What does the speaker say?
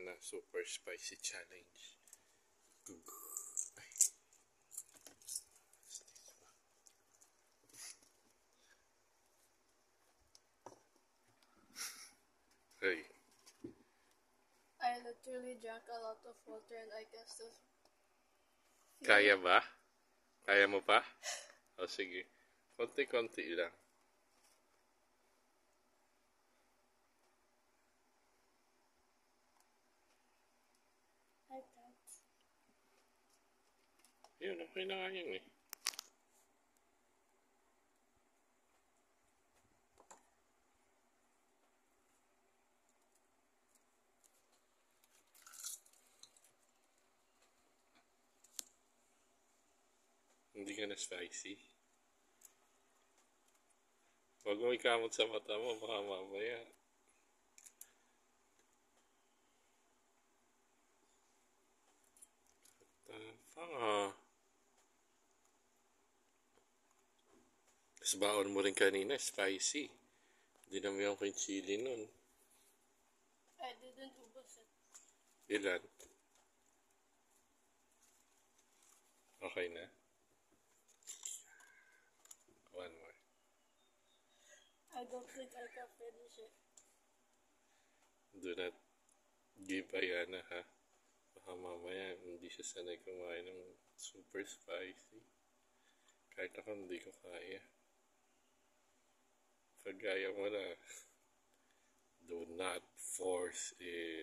Ayana Super Spicy Challenge. Hey. I literally drank a lot of water and I can still feel Kaya it. ba? Kaya mo pa? O sige. Konti-konti lang. Like that. Yun, okay na nga yun eh. Hindi ka na spicy. Huwag mo ikamot sa mata mo, baka mamaya. Tapang Tapos baon mo rin kanina, spicy. Hindi naman yung yung chili nun. I didn't ubos it. Ilan? Okay na? One more. I don't think I can finish it. Do not give Ayana ha. Baka mamaya hindi siya sanay kumain ng super spicy. Kahit ako hindi ko kaya. Pag kaya mo na, do not force it.